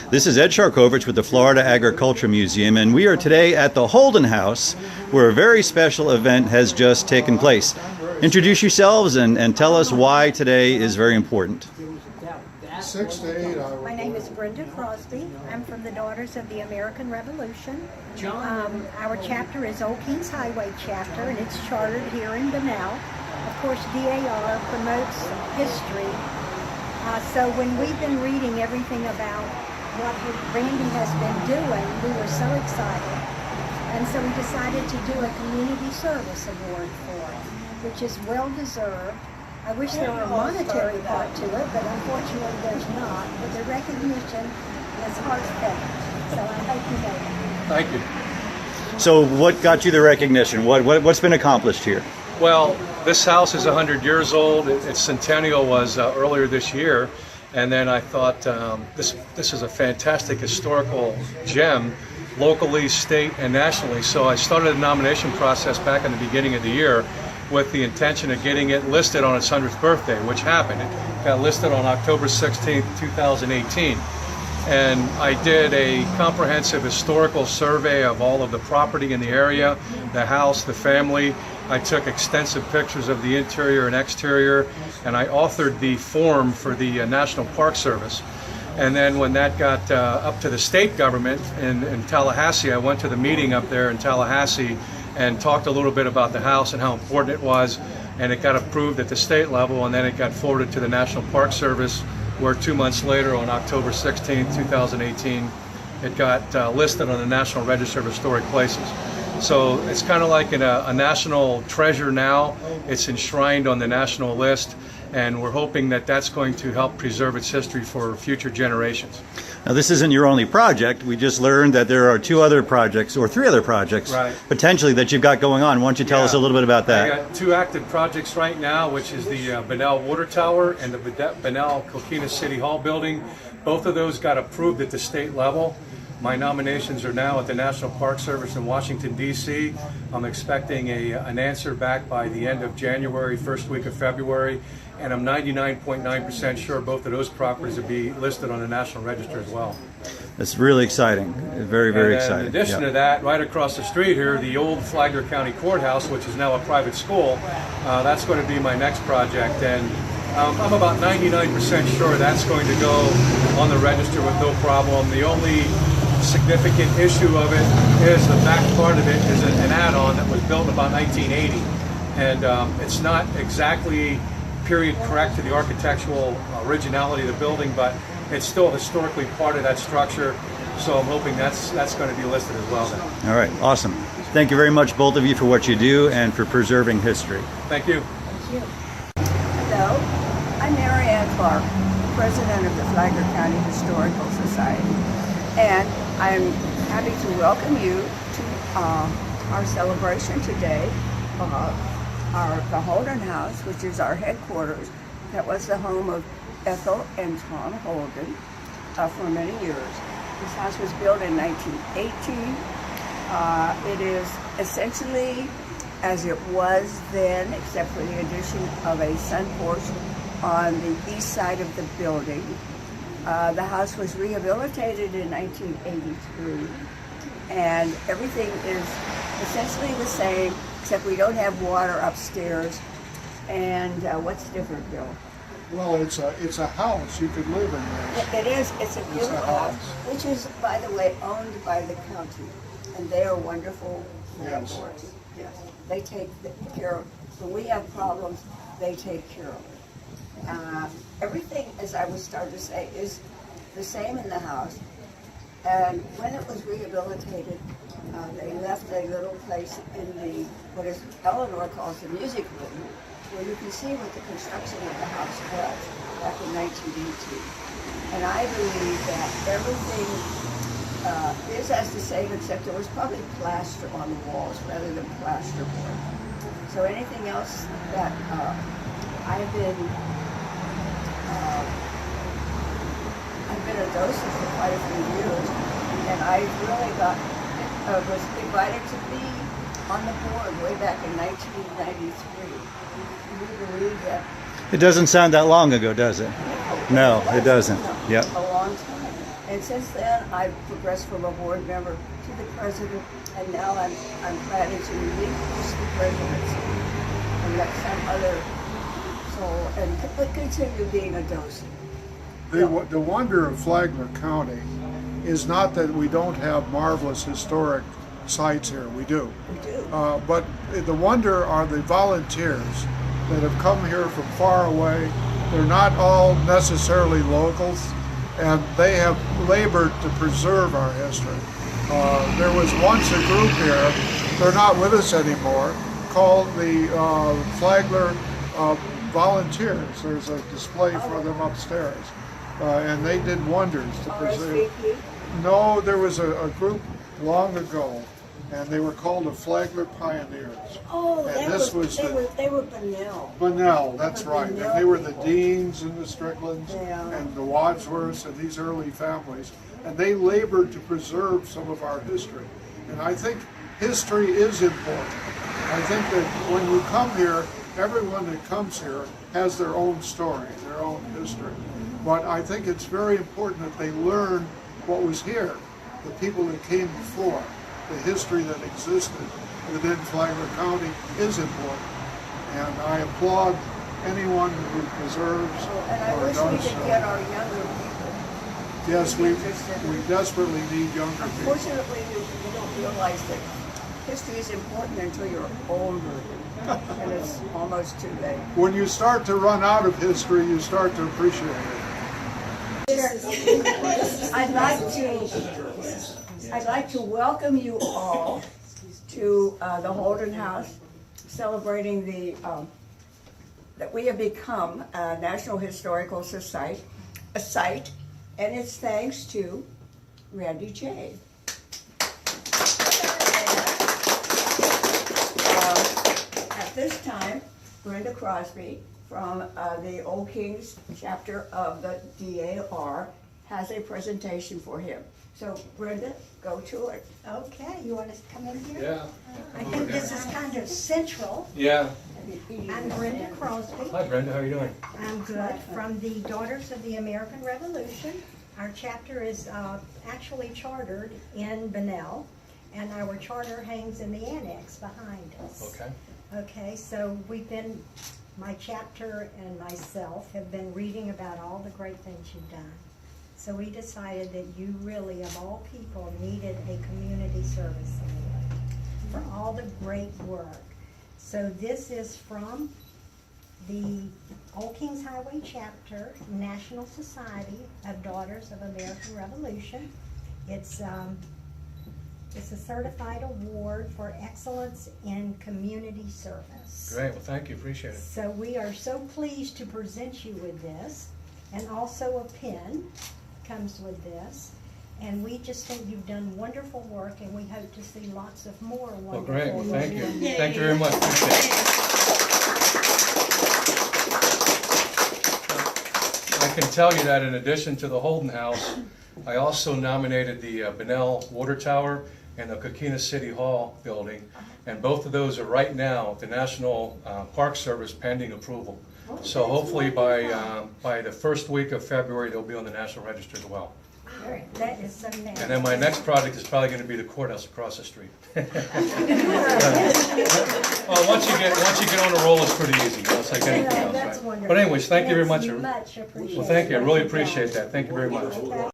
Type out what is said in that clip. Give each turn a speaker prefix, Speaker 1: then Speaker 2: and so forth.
Speaker 1: This is Ed Sharkovich with the Florida Agriculture Museum, and we are today at the Holden House, where a very special event has just taken place. Introduce yourselves and tell us why today is very important.
Speaker 2: 6 to 8 hours.
Speaker 3: My name is Brenda Crosby. I'm from the Daughters of the American Revolution. Our chapter is Old Kings Highway chapter, and it's chartered here in Bunnell. Of course, DAR promotes history. So when we've been reading everything about what Randy has been doing, we were so excited. And so we decided to do a community service award for it, which is well deserved. I wish there were a monetary part to it, but unfortunately there's not. But the recognition is heartfelt. So I hope you know that.
Speaker 4: Thank you.
Speaker 1: So what got you the recognition? What's been accomplished here?
Speaker 4: Well, this house is 100 years old. Its centennial was earlier this year. And then I thought this is a fantastic historical gem, locally, state, and nationally. So I started a nomination process back in the beginning of the year with the intention of getting it listed on its 100th birthday, which happened. It got listed on October 16th, 2018. And I did a comprehensive historical survey of all of the property in the area, the house, the family. I took extensive pictures of the interior and exterior, and I authored the form for the National Park Service. And then when that got up to the state government in Tallahassee, I went to the meeting up there in Tallahassee and talked a little bit about the house and how important it was, and it got approved at the state level, and then it got forwarded to the National Park Service, where 2 months later, on October 16, 2018, it got listed on the National Register of Historic Places. So it's kind of like a national treasure now. It's enshrined on the national list, and we're hoping that that's going to help preserve its history for future generations.
Speaker 1: Now, this isn't your only project. We just learned that there are 2 other projects, or 3 other projects,
Speaker 4: right,
Speaker 1: potentially, that you've got going on. Why don't you tell us a little bit about that?
Speaker 4: I got 2 active projects right now, which is the Bunnell Water Tower and the Bunnell Coquina City Hall building. Both of those got approved at the state level. My nominations are now at the National Park Service in Washington, D.C. I'm expecting an answer back by the end of January, first week of February, and I'm 99.9% sure both of those properties will be listed on the National Register as well.
Speaker 1: That's really exciting. Very, very exciting.
Speaker 4: In addition to that, right across the street here, the old Flagler County Courthouse, which is now a private school, that's going to be my next project. And I'm about 99% sure that's going to go on the register with no problem. The only significant issue of it is the back part of it is an add-on that was built in about 1980, and it's not exactly period correct to the architectural originality of the building, but it's still historically part of that structure, so I'm hoping that's going to be listed as well then.
Speaker 1: All right, awesome. Thank you very much, both of you, for what you do and for preserving history.
Speaker 4: Thank you.
Speaker 3: Thank you.
Speaker 5: Hello, I'm Mary Ann Clark, President of the Flagler County Historical Society, and I'm happy to welcome you to our celebration today, the Holden House, which is our headquarters. That was the home of Ethel and Tom Holden for many years. This house was built in 1918. It is essentially as it was then, except for the addition of a sun porch on the east side of the building. The house was rehabilitated in 1983, and everything is essentially the same, except we don't have water upstairs. And what's different, Bill?
Speaker 2: Well, it's a house. You could live in there.
Speaker 5: It is. It's a beautiful house, which is, by the way, owned by the county, and they are wonderful landlords. Yes, they take care of. When we have problems, they take care of it. Everything, as I was starting to say, is the same in the house. And when it was rehabilitated, they left a little place in the, what is Eleanor calls the music room, where you can see what the construction of the house was back in 1918. And I believe that everything is as the same, except there was probably plaster on the walls rather than plasterboard. So anything else that I've been a docent for quite a few years, and I really was invited to be on the board way back in 1993. Can you believe that?
Speaker 1: It doesn't sound that long ago, does it? No, it doesn't.
Speaker 5: No,
Speaker 1: Yep.
Speaker 5: a long time. And since then, I've progressed from a board member to the president, and now I'm planning to relinquish the presidency and let some other soul and continue being a docent.
Speaker 2: The wonder of Flagler County is not that we don't have marvelous historic sites here. We do.
Speaker 5: We do.
Speaker 2: But the wonder are the volunteers that have come here from far away. They're not all necessarily locals, and they have labored to preserve our history. There was once a group here, they're not with us anymore, called the Flagler Volunteers. There's a display for them upstairs. And they did wonders to preserve.
Speaker 5: RSVP?
Speaker 2: No, there was a group long ago, and they were called the Flagler Pioneers.
Speaker 5: Oh,
Speaker 2: And this was
Speaker 5: they were Bunnell.
Speaker 2: Bunnell, that's right. And they were the Deans and the Stricklands
Speaker 5: Yeah.
Speaker 2: and the Wadsworths and these early families. And they labored to preserve some of our history. And I think history is important. I think that when you come here, everyone that comes here has their own story, their own history. But I think it's very important that they learn what was here, the people that came before, the history that existed within Flagler County is important. And I applaud anyone who preserves
Speaker 5: And I
Speaker 2: or
Speaker 5: wish we
Speaker 2: does.
Speaker 5: could get our younger people.
Speaker 2: Yes, we desperately need younger people.
Speaker 5: Unfortunately, you don't realize that history is important until you're older, and it's almost too late.
Speaker 2: When you start to run out of history, you start to appreciate it.
Speaker 5: I'd like to welcome you all to the Holden House, celebrating that we have become a National Historical Society, a site, and it's thanks to Randy J. At this time, Brenda Crosby from the Old Kings chapter of the DAR has a presentation for him. So Brenda, go to it.
Speaker 3: Okay, you want us to come in here?
Speaker 4: Yeah.
Speaker 3: I think this is kind of central.
Speaker 4: Yeah.
Speaker 3: I'm Brenda Crosby.
Speaker 4: Hi, Brenda. How are you doing?
Speaker 3: I'm good, from the Daughters of the American Revolution. Our chapter is actually chartered in Bunnell, and our charter hangs in the annex behind us.
Speaker 4: Okay.
Speaker 3: Okay, so my chapter and myself have been reading about all the great things you've done. So we decided that you really, of all people, needed a community service award for all the great work. So this is from the Old Kings Highway Chapter, National Society of Daughters of American Revolution. It's a certified award for excellence in community service.
Speaker 4: Great. Well, thank you. Appreciate it.
Speaker 3: So we are so pleased to present you with this, and also a pin comes with this. And we just think you've done wonderful work, and we hope to see lots of more
Speaker 4: Well,
Speaker 3: wonderful
Speaker 4: great. Well, thank you.
Speaker 3: work.
Speaker 4: Thank you very much. Appreciate it. I can tell you that in addition to the Holden House, I also nominated the Bunnell Water Tower and the Coquina City Hall building, and both of those are right now at the National Park Service pending approval. So hopefully by the first week of February, they'll be on the National Register as well.
Speaker 3: That is so nice.
Speaker 4: And then my next project is probably going to be the courthouse across the street. Well, once you get on the roll, it's pretty easy. It's like anything else,
Speaker 3: That's
Speaker 4: right?
Speaker 3: wonderful.
Speaker 4: But anyways, thank you very much.
Speaker 3: Much appreciated.
Speaker 4: Well, thank you. I really appreciate that. Thank you very much.